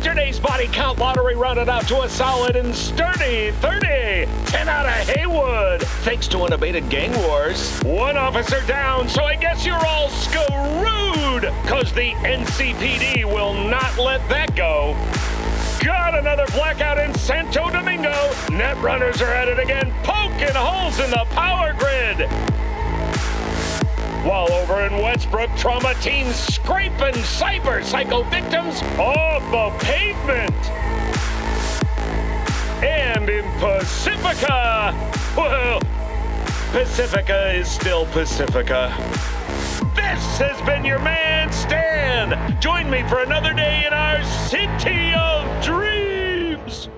Yesterday's body count lottery rounded out to a solid and sturdy 30. 10 out of Haywood, thanks to unabated gang wars. One officer down, so I guess you're all screwed, cause the NCPD will not let that go. Got another blackout in Santo Domingo. Net runners are at it again, poking holes in the power grid. While over in Westbrook, trauma teams scraping cyber psycho victims off the pavement. And in Pacifica, well, Pacifica is still Pacifica. This has been your man, Stan. Join me for another day in our city of dreams.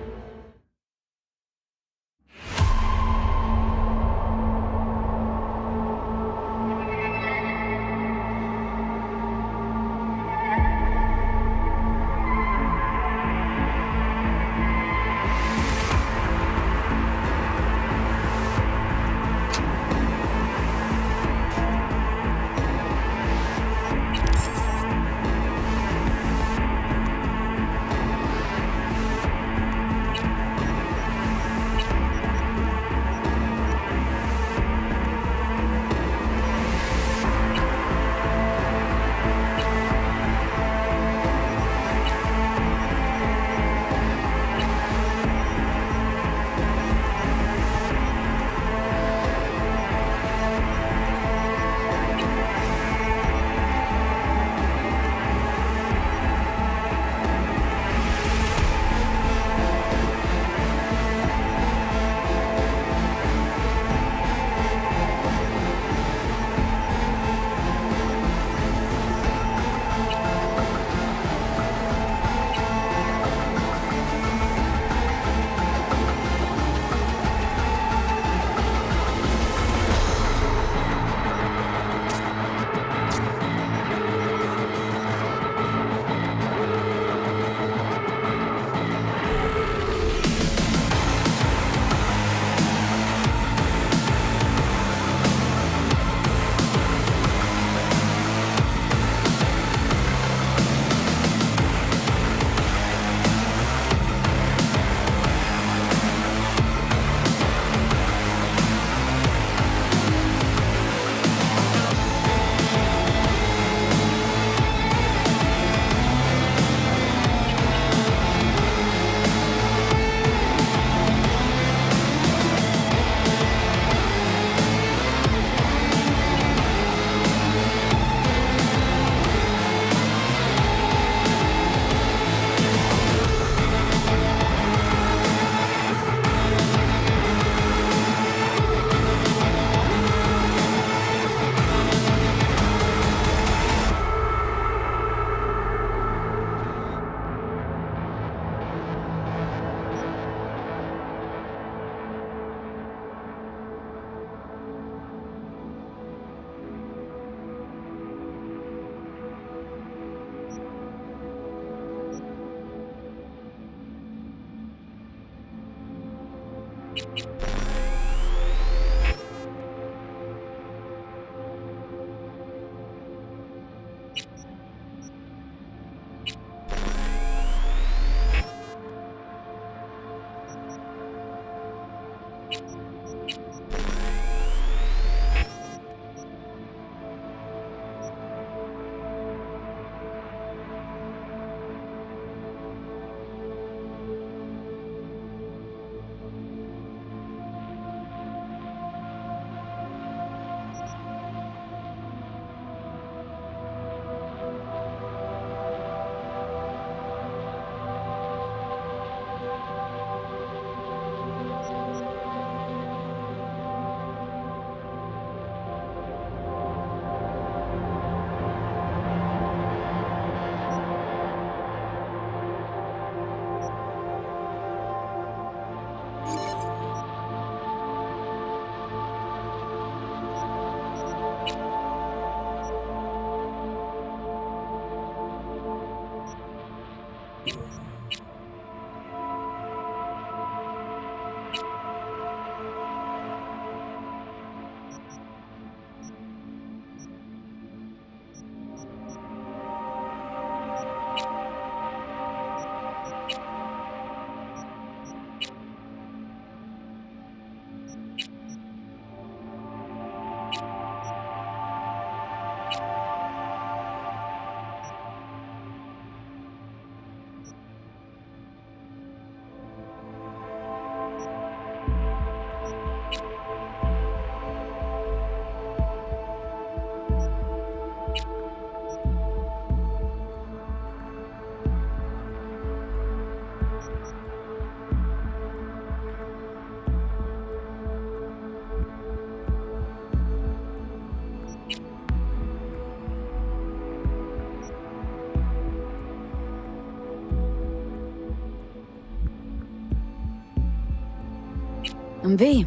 I'm V.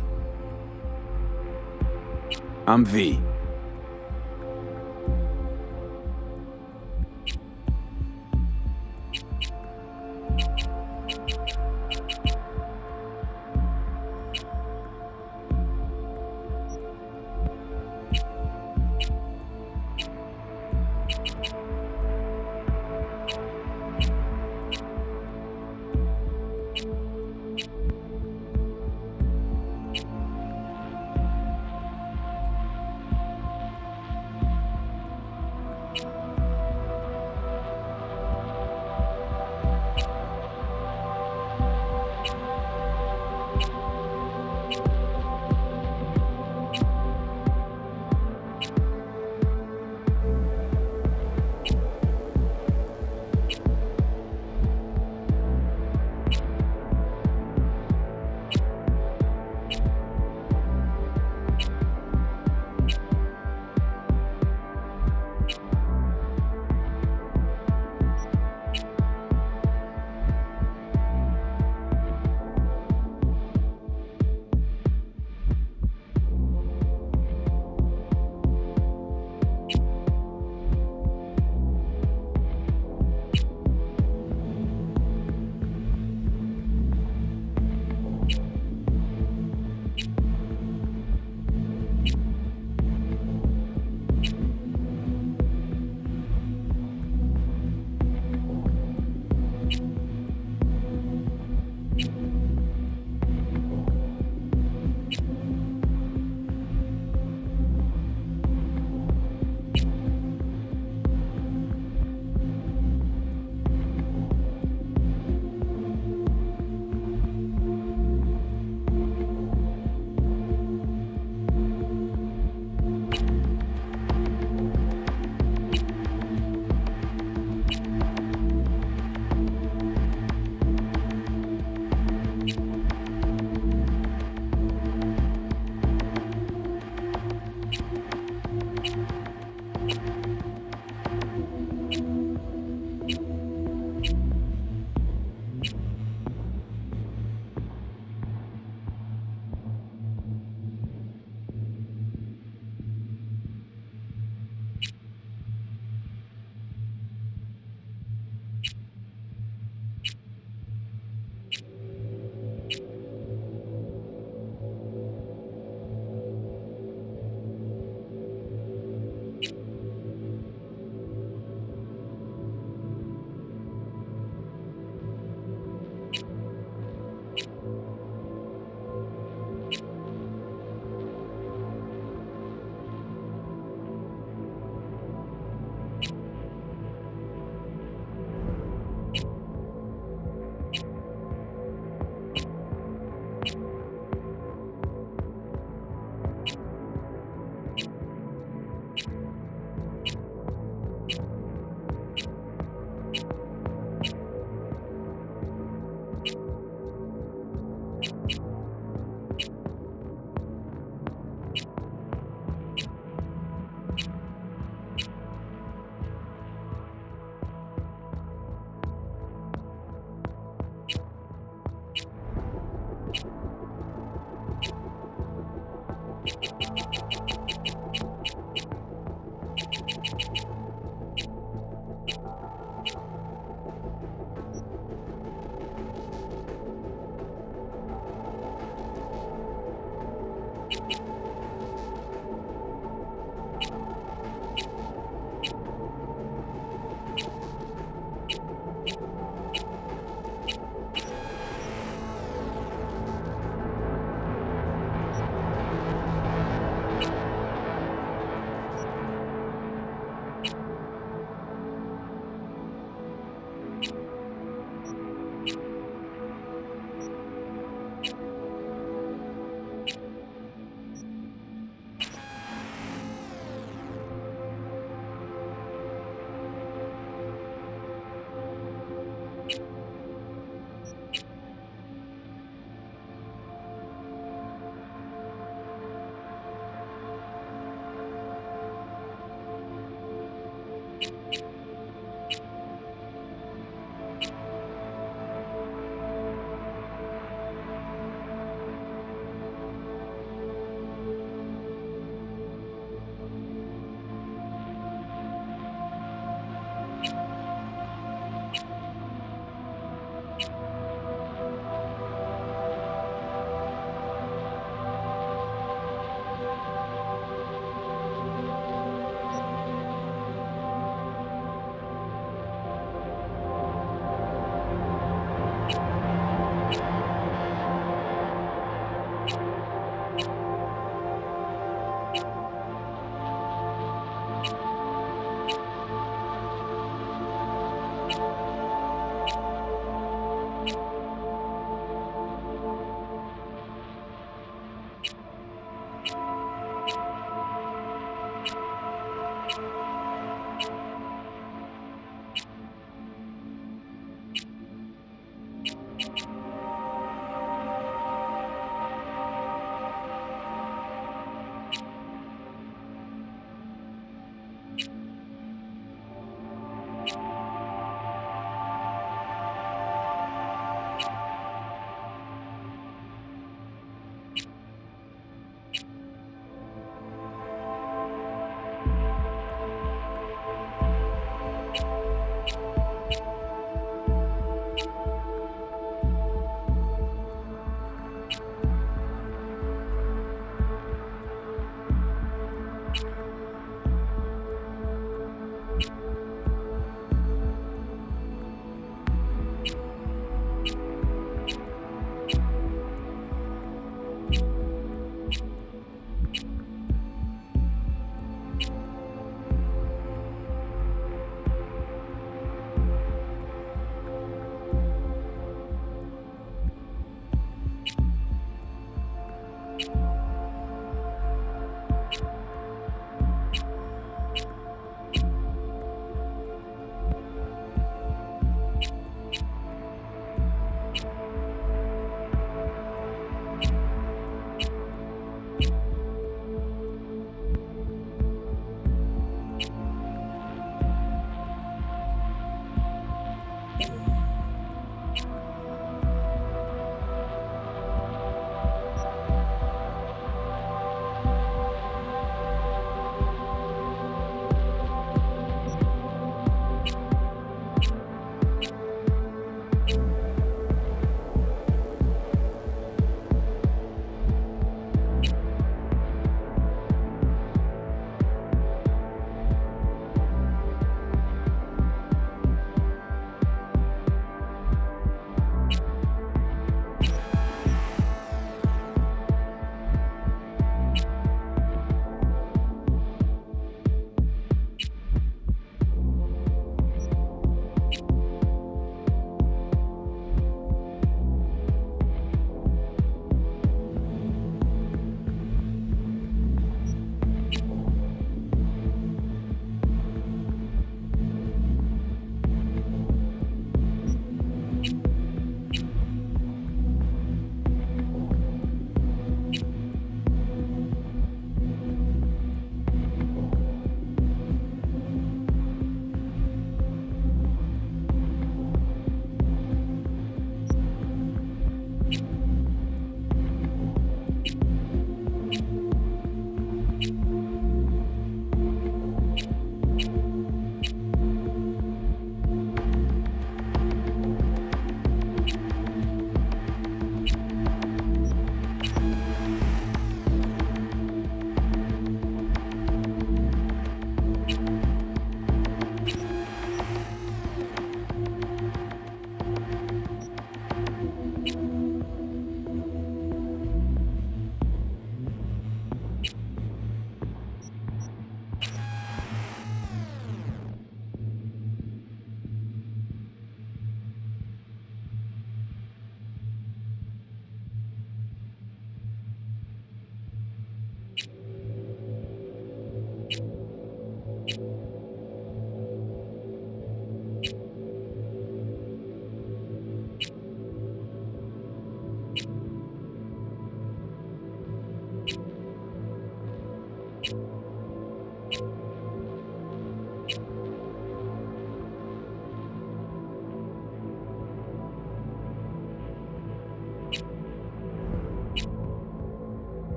I'm V.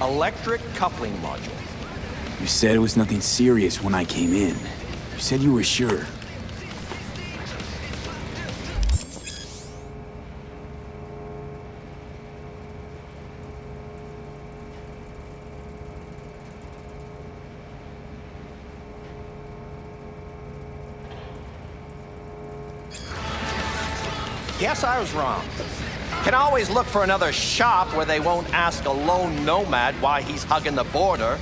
Electric coupling module. You said it was nothing serious when I came in. You said you were sure. Guess I was wrong. Can always look for another shop where they won't ask a lone nomad why he's hugging the border.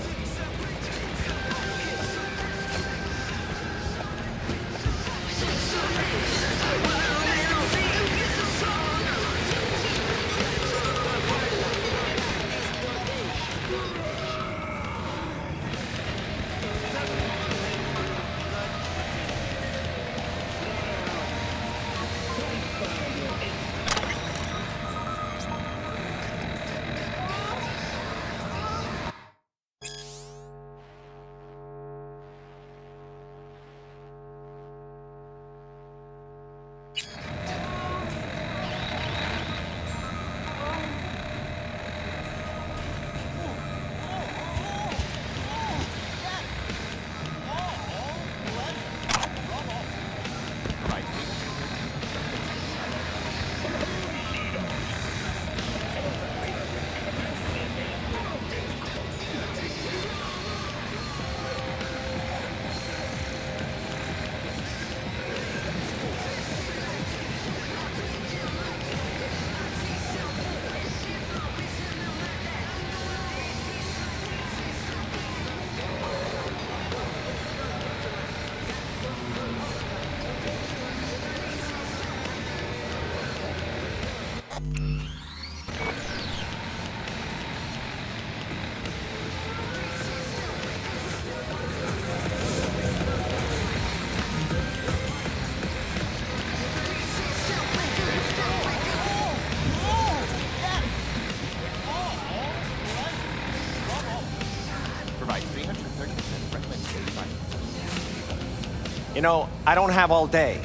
You know, I don't have all day.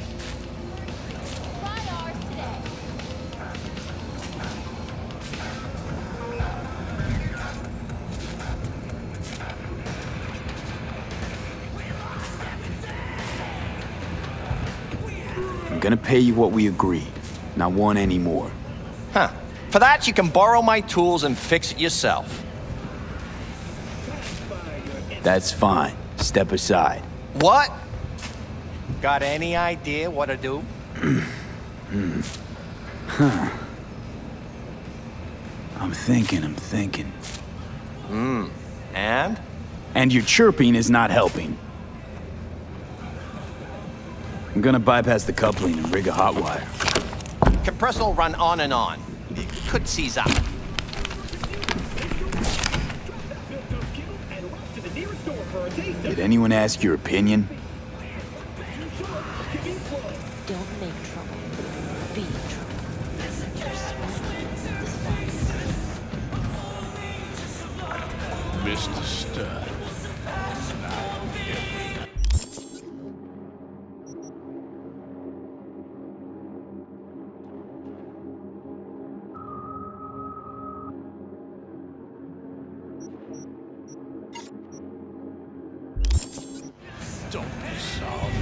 I'm gonna pay you what we agreed. Not one anymore. Huh. For that, you can borrow my tools and fix it yourself. That's fine. Step aside. What? Got any idea what to do? I'm thinking. And? And your chirping is not helping. I'm gonna bypass the coupling and rig a hot wire. Compressor will run on and on. It could seize up. Did anyone ask your opinion? Don't make trouble. Be trouble. Mr. Stud. Don't be soft.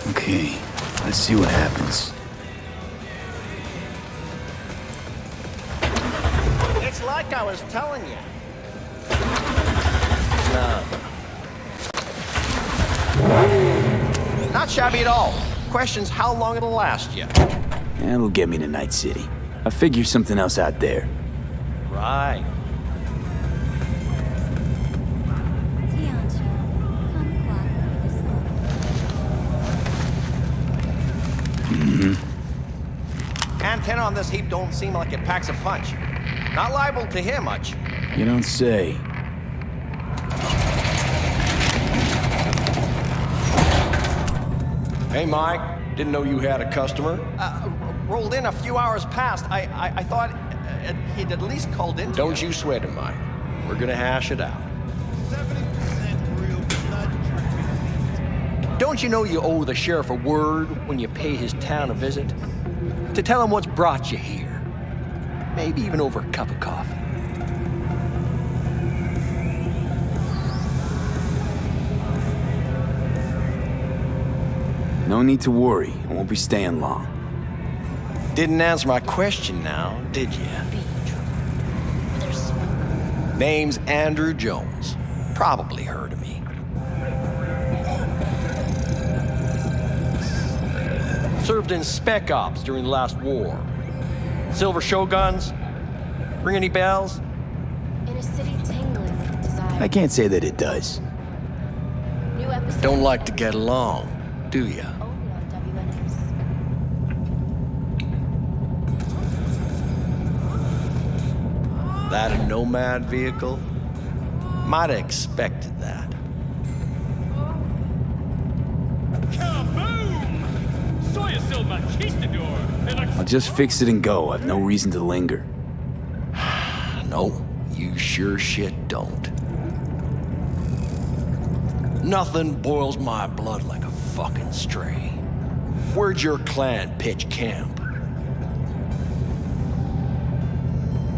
Okay, let's see what happens. I was telling you. No. Not shabby at all. Question's how long it'll last you. That'll get me to Night City. I'll figure something else out there. Right. Antenna on this heap don't seem like it packs a punch. Not liable to hear much. You don't say. Hey, Mike. Didn't know you had a customer. Rolled in a few hours past. I thought he'd at least called in. Don't you sweat it, Mike. We're gonna hash it out. 70% real blood dripping. Don't you know you owe the sheriff a word when you pay his town a visit? To tell him what's brought you here. Maybe even over a cup of coffee. No need to worry. I won't be staying long. Didn't answer my question now, did you? Be in trouble. There's smoke. Name's Andrew Jones. Probably heard of me. Served in Spec Ops during the last war. Silver Shoguns? Ring any bells? In a city tingling with desire. I can't say that it does. New episode. Don't like to get along, do ya? Only on WNS. That a Nomad vehicle? Might have expected that. Kaboom! Soy is still conquistador. I'll just fix it and go. I've no reason to linger. No, you sure shit don't. Nothing boils my blood like a fucking stray. Where'd your clan pitch camp?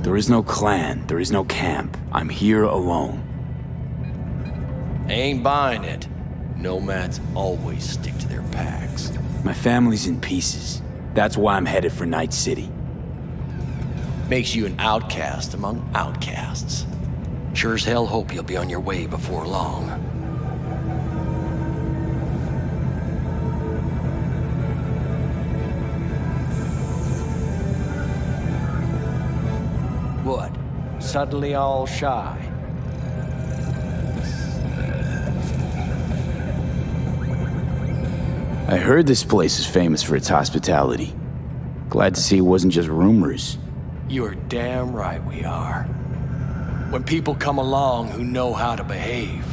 There is no clan. There is no camp. I'm here alone. Ain't buying it. Nomads always stick to their packs. My family's in pieces. That's why I'm headed for Night City. Makes you an outcast among outcasts. Sure as hell hope you'll be on your way before long. What? Suddenly all shy? I heard this place is famous for its hospitality. Glad to see it wasn't just rumors. You're damn right we are. When people come along who know how to behave.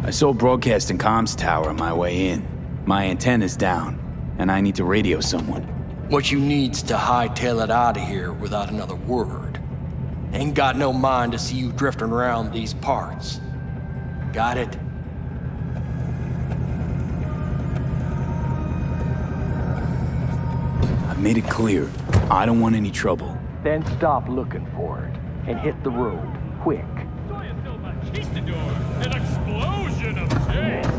I saw a broadcast and comms tower on my way in. My antenna's down, and I need to radio someone. What you need's to hightail it out of here without another word. Ain't got no mind to see you drifting around these parts. Got it? I've made it clear. I don't want any trouble. Then stop looking for it and hit the road, quick. Soy is still conquistador. An explosion of taste.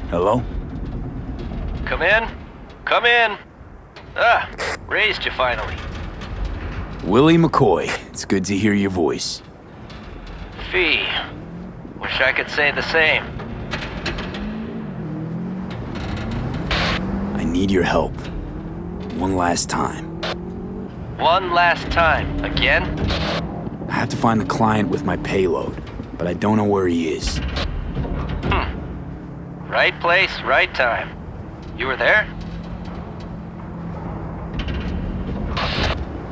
Hello? Come in? Come in! Ah, raised you finally. Willie McCoy. It's good to hear your voice. Fee. Wish I could say the same. I need your help. One last time. One last time. Again? I have to find the client with my payload, but I don't know where he is. Right place, right time. You were there?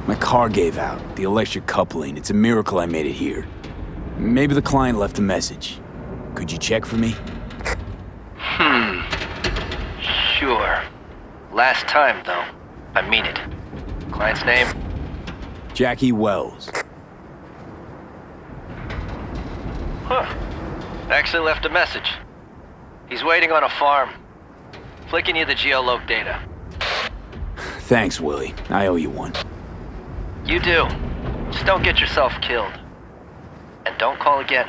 My car gave out. The electric coupling. It's a miracle I made it here. Maybe the client left a message. Could you check for me? Sure. Last time, though. I mean it. Client's name? Jackie Wells. Huh. Actually left a message. He's waiting on a farm. Flicking you the geoloc data. Thanks, Willie. I owe you one. You do. Just don't get yourself killed. And don't call again.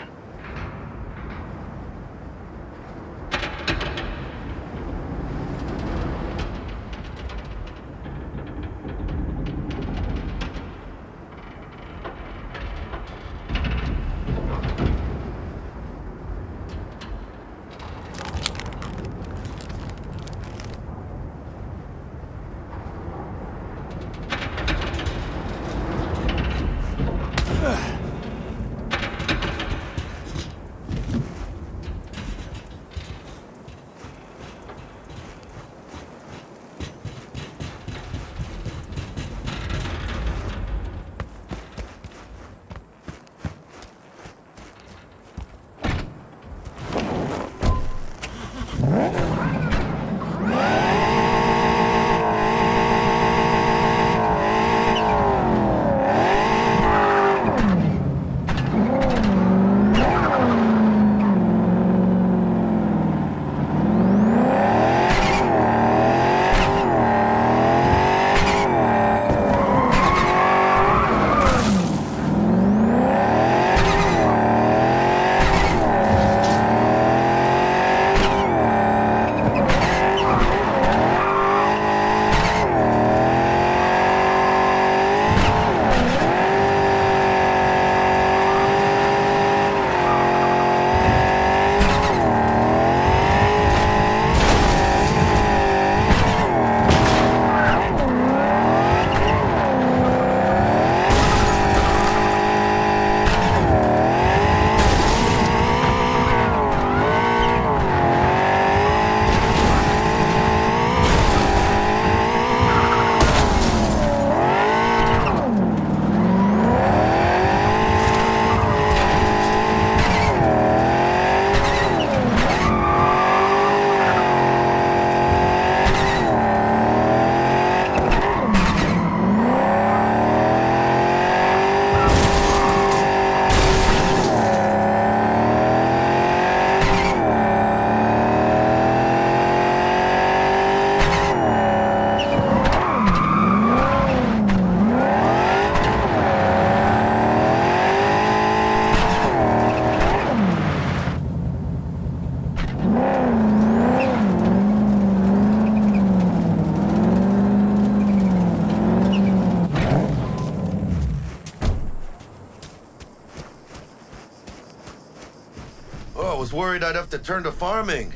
worried I'd have to turn to farming.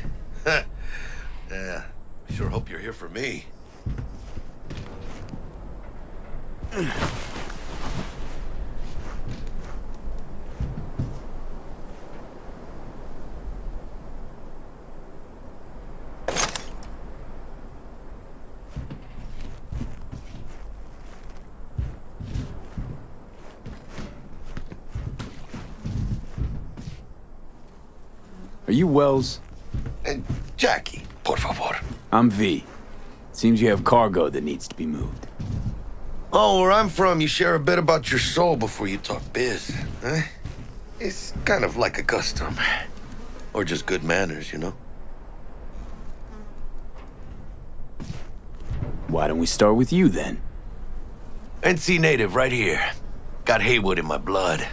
Yeah, sure hope you're here for me. Are you Wells? Jackie, por favor. I'm V. Seems you have cargo that needs to be moved. Oh, where I'm from, you share a bit about your soul before you talk biz, huh? It's kind of like a custom. Or just good manners, you know? Why don't we start with you, then? NC native, right here. Got Haywood in my blood.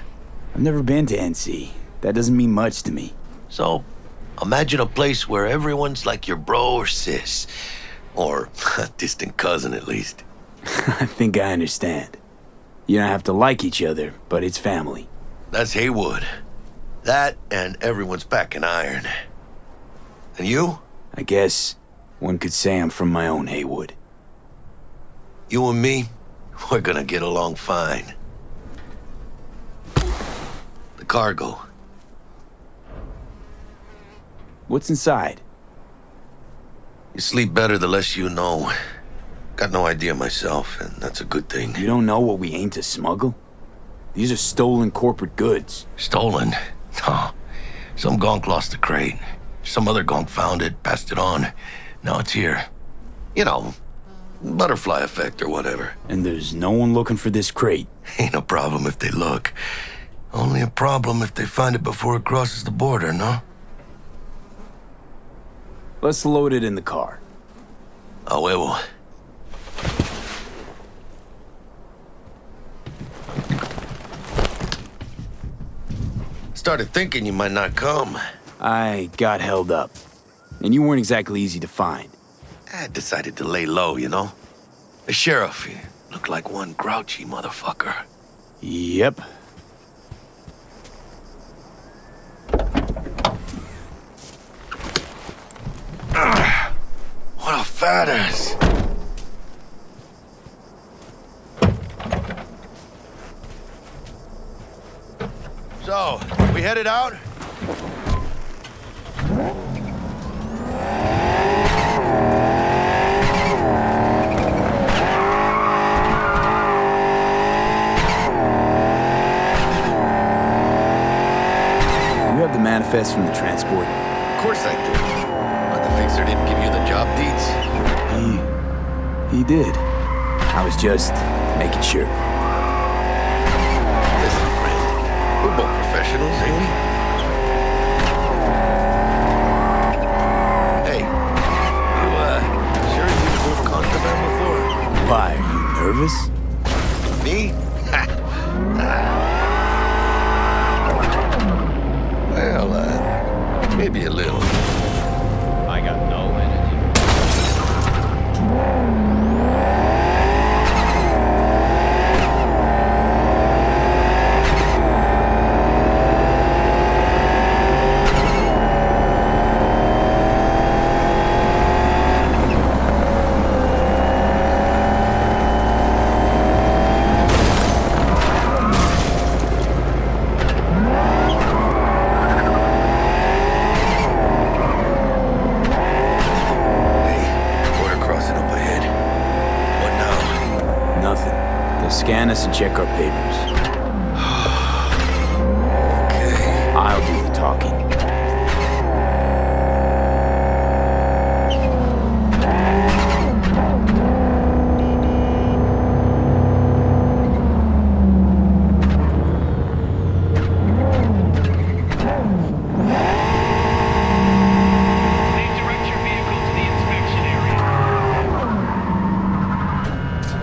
I've never been to NC. That doesn't mean much to me. So, imagine a place where everyone's like your bro or sis. Or a distant cousin, at least. I think I understand. You don't have to like each other, but it's family. That's Haywood. That and everyone's back in iron. And you? I guess one could say I'm from my own Haywood. You and me, we're gonna get along fine. The cargo. What's inside? You sleep better the less you know. Got no idea myself, and that's a good thing. You don't know what we aim to smuggle? These are stolen corporate goods. Stolen? No. Some gonk lost the crate. Some other gonk found it, passed it on. Now it's here. You know, butterfly effect or whatever. And there's no one looking for this crate. Ain't no problem if they look. Only a problem if they find it before it crosses the border, no? Let's load it in the car. A huevo. Started thinking you might not come. I got held up. And you weren't exactly easy to find. I decided to lay low, you know? The sheriff, he looked like one grouchy motherfucker. Yep. What a fat ass. So, we headed out? You have the manifest from the transport? Of course I do. But the fixer didn't give you the job deeds? He did. I was just making sure. Listen, friend. We're both professionals, ain't we? Hey, you, sure you've moved contraband before? Why, are you nervous? Me? Well, maybe a little. I got no energy. Scan us and check our papers. Okay. I'll do the talking.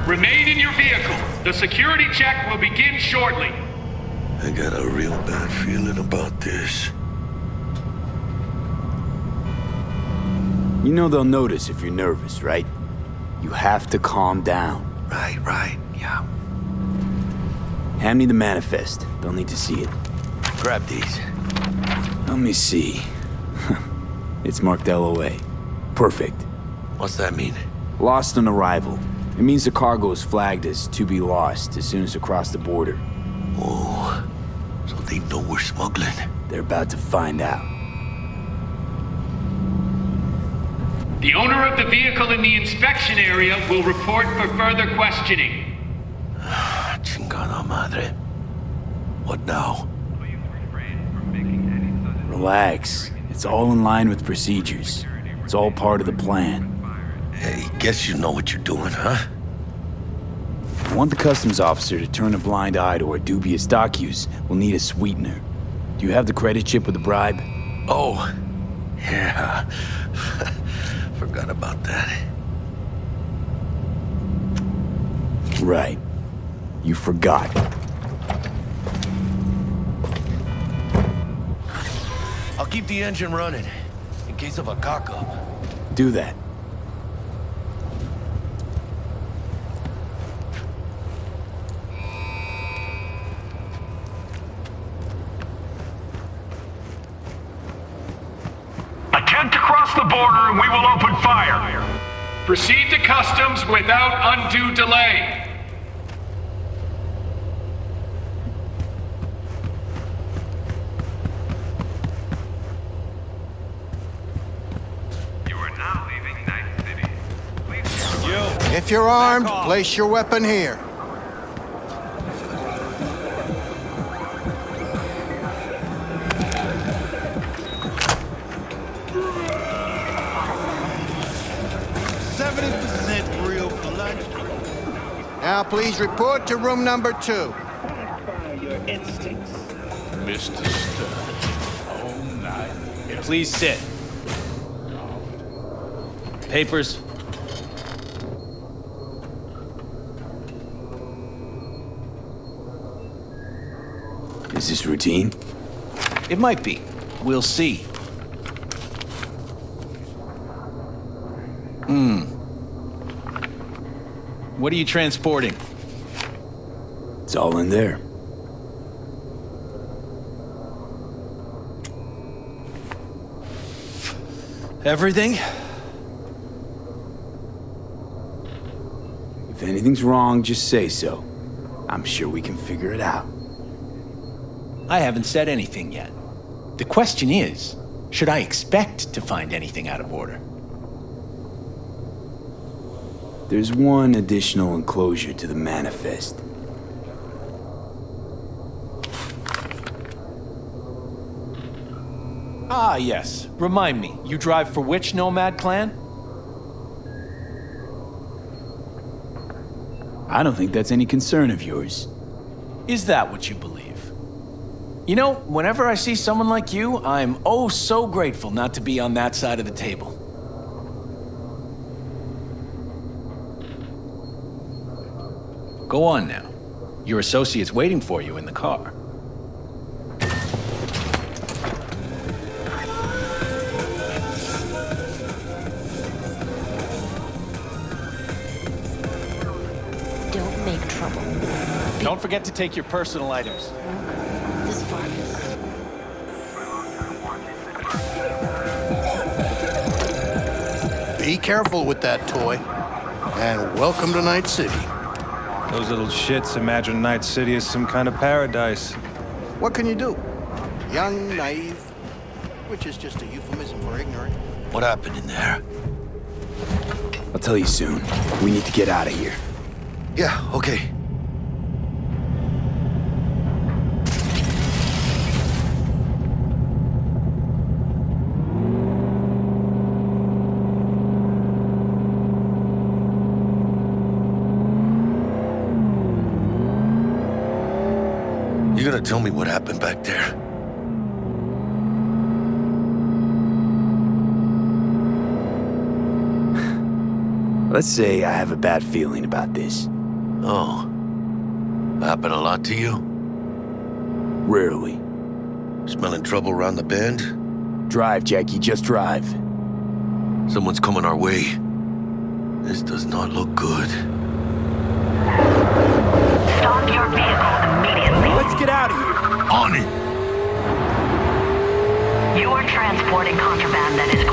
Remain in your vehicle. The security check will begin shortly. I got a real bad feeling about this. You know they'll notice if you're nervous, right? You have to calm down. Right, yeah. Hand me the manifest. They'll need to see it. Grab these. Let me see. It's marked LOA. Perfect. What's that mean? Lost on arrival. It means the cargo is flagged as to be lost as soon as across the border. Oh, so they know we're smuggling. They're about to find out. The owner of the vehicle in the inspection area will report for further questioning. Chingada madre. What now? Relax. It's all in line with procedures. It's all part of the plan. Hey, guess you know what you're doing, huh? I want the customs officer to turn a blind eye to our dubious dock use. We'll need a sweetener. Do you have the credit chip with the bribe? Oh, yeah. Forgot about that. Right. You forgot. I'll keep the engine running, in case of a cock-up. Do that. Attempt to cross the border and we will open fire. Proceed to customs without undue delay. You are now leaving Night City. If you're armed, place your weapon here. Now please report to room number 2. Mr. Stud. All night. Please sit. Papers. Is this routine? It might be. We'll see. What are you transporting? It's all in there. Everything? If anything's wrong, just say so. I'm sure we can figure it out. I haven't said anything yet. The question is, should I expect to find anything out of order? There's one additional enclosure to the manifest. Ah, yes. Remind me, you drive for which Nomad clan? I don't think that's any concern of yours. Is that what you believe? You know, whenever I see someone like you, I'm oh so grateful not to be on that side of the table. Go on now. Your associate's waiting for you in the car. Don't make trouble. Don't forget to take your personal items. This far. Be careful with that toy. And welcome to Night City. Those little shits imagine Night City is some kind of paradise. What can you do? Young, naive, which is just a euphemism for ignorant. What happened in there? I'll tell you soon. We need to get out of here. Yeah, okay. You gonna tell me what happened back there? Let's say I have a bad feeling about this. Oh. Happened a lot to you? Rarely. Smelling trouble around the bend? Drive, Jackie, just drive. Someone's coming our way. This does not look good. Stop your vehicle immediately. Let's get out of here. On it! You are transporting contraband that is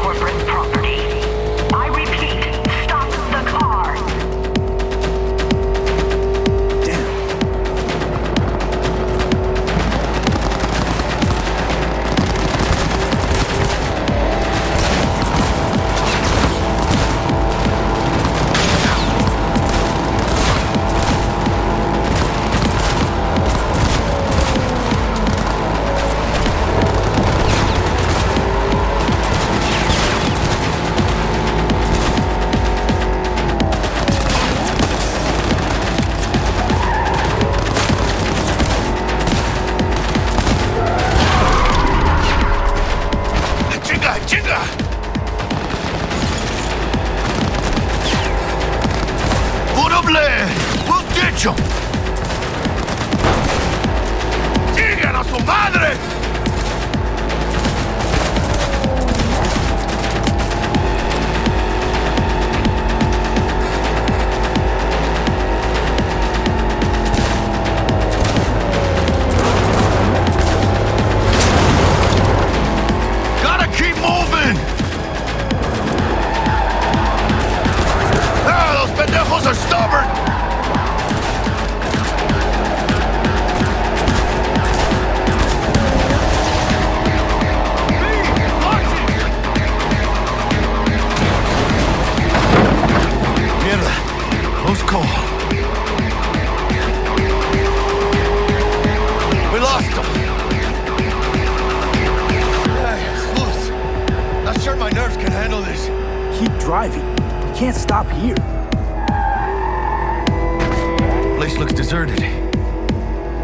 ¡Órale! ¡We'll ditch 'em! ¡Sigan a su madre! Gotta keep moving! Ah, those pendejos are stubborn! Mierda, close call. We lost him. Loose. Not sure my nerves can handle this. Keep driving. You can't stop here. Place looks deserted.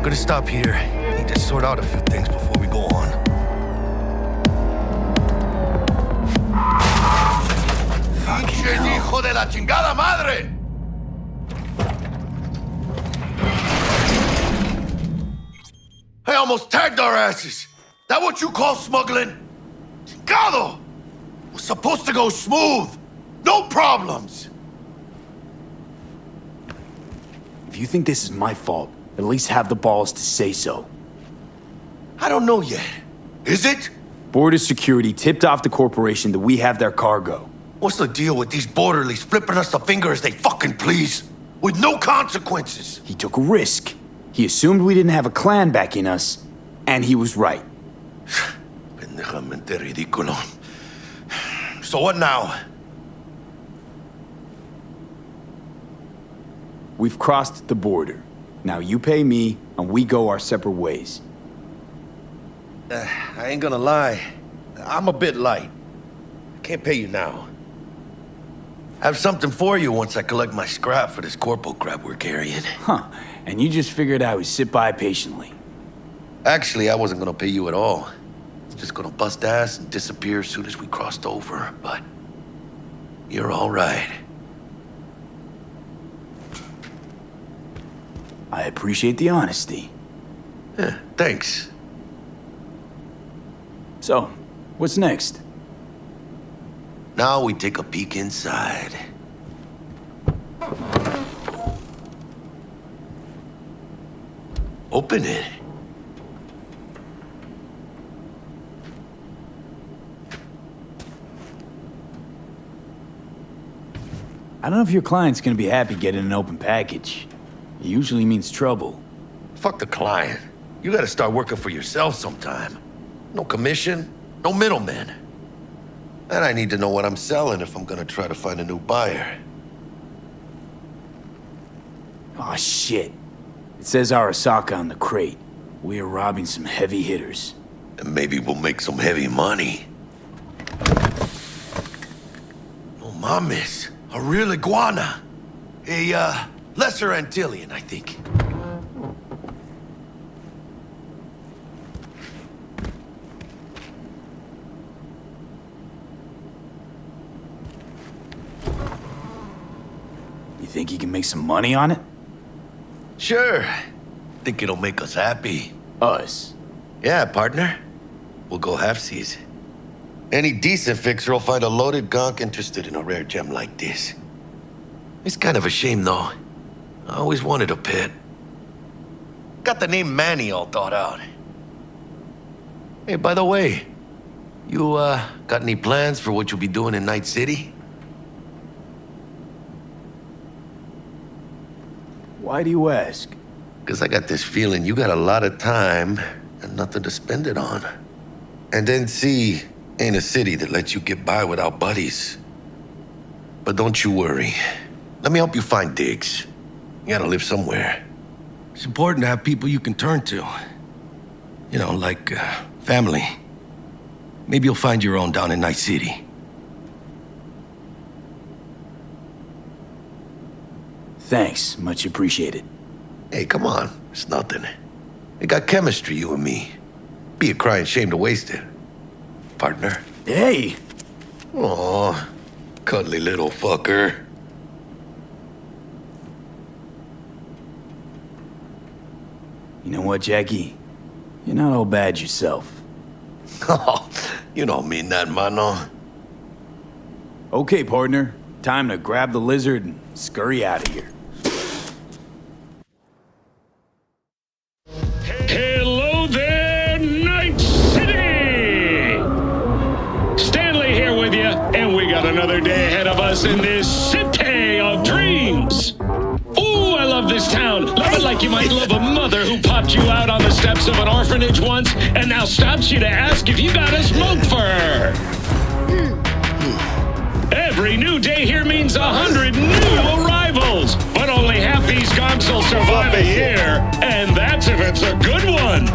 Gonna stop here. Need to sort out a few things before we go on. ¡Pinche hijo de la chingada madre! I almost tagged our asses. That what you call smuggling? Chingado! Was supposed to go smooth. No problems. If you think this is my fault, at least have the balls to say so. I don't know yet. Is it? Border security tipped off the corporation that we have their cargo. What's the deal with these borderlies flipping us the finger as they fucking please? With no consequences? He took a risk. He assumed we didn't have a clan backing us, and he was right. Pendejamente ridículo. So what now? We've crossed the border. Now you pay me, and we go our separate ways. I ain't gonna lie. I'm a bit light. I can't pay you now. I have something for you once I collect my scrap for this corpo crap we're carrying. Huh. And you just figured I would sit by patiently. Actually, I wasn't gonna pay you at all. It's just gonna bust ass and disappear as soon as we crossed over, but you're all right. I appreciate the honesty. Yeah, thanks. So, what's next? Now we take a peek inside. Open it. I don't know if your client's gonna be happy getting an open package. It usually means trouble. Fuck the client. You gotta start working for yourself sometime. No commission, no middleman. And I need to know what I'm selling if I'm gonna try to find a new buyer. Aw, shit. It says Arasaka on the crate. We are robbing some heavy hitters. And maybe we'll make some heavy money. No mames. A real iguana. A, lesser Antillean, I think. You think you can make some money on it? Sure. Think it'll make us happy. Us? Yeah, partner. We'll go halfsies. Any decent fixer will find a loaded gonk interested in a rare gem like this. It's kind of a shame, though. I always wanted a pet. Got the name Manny all thought out. Hey, by the way, you, got any plans for what you'll be doing in Night City? Why do you ask? Because I got this feeling you got a lot of time and nothing to spend it on. And NC ain't a city that lets you get by without buddies. But don't you worry. Let me help you find digs. You gotta live somewhere. It's important to have people you can turn to. You know, like, family. Maybe you'll find your own down in Night City. Thanks, much appreciated. Hey, come on. It's nothing. We got chemistry, you and me. Be a crying shame to waste it. Partner? Hey! Aw, cuddly little fucker. You know what, Jackie? You're not all bad yourself. Oh, you don't mean that, mano. Okay, partner. Time to grab the lizard and scurry out of here. Hello there, Night City! Stanley here with you, and we got another day ahead of us in this city of dreams. Ooh, I love this town. Love it like you might love a mother who popped you out on the steps of an orphanage once and now stops you to ask if you got a smoke for her. Every new day here means 100 new arrivals, but only half these gonks will survive a year, and that's if it's a good one.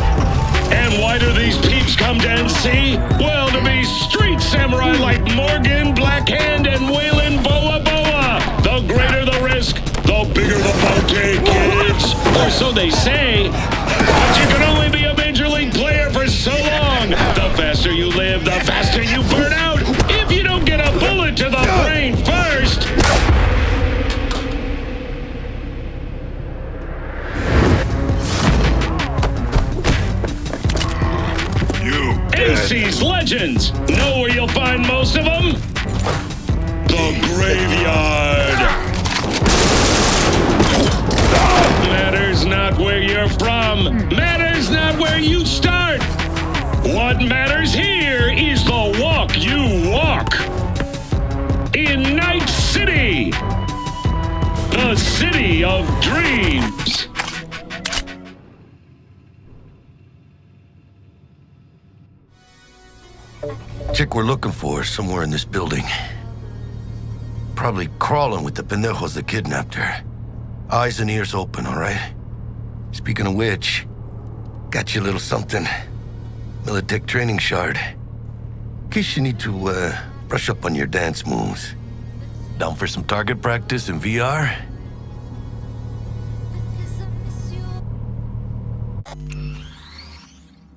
And why do these peeps come to NC? Well, to be street samurai like Morgan, Blackhand, and Waylon Boa Boa. The greater the risk, the bigger the bounty, kids. Or so they say. But you can only be a major league player for so long. The faster you live, the faster you burn out. If you don't get a bullet to the brain first. AC's Legends. Know where you'll find most of them? The graveyard. Matters not where you're from. Matters not where you start. What matters here is the walk you walk. In Night City. The city of dreams. Chick we're looking for is somewhere in this building. Probably crawling with the pendejos that kidnapped her. Eyes and ears open, all right? Speaking of which, got you a little something. Militech training shard. In case you need to brush up on your dance moves. Down for some target practice in VR?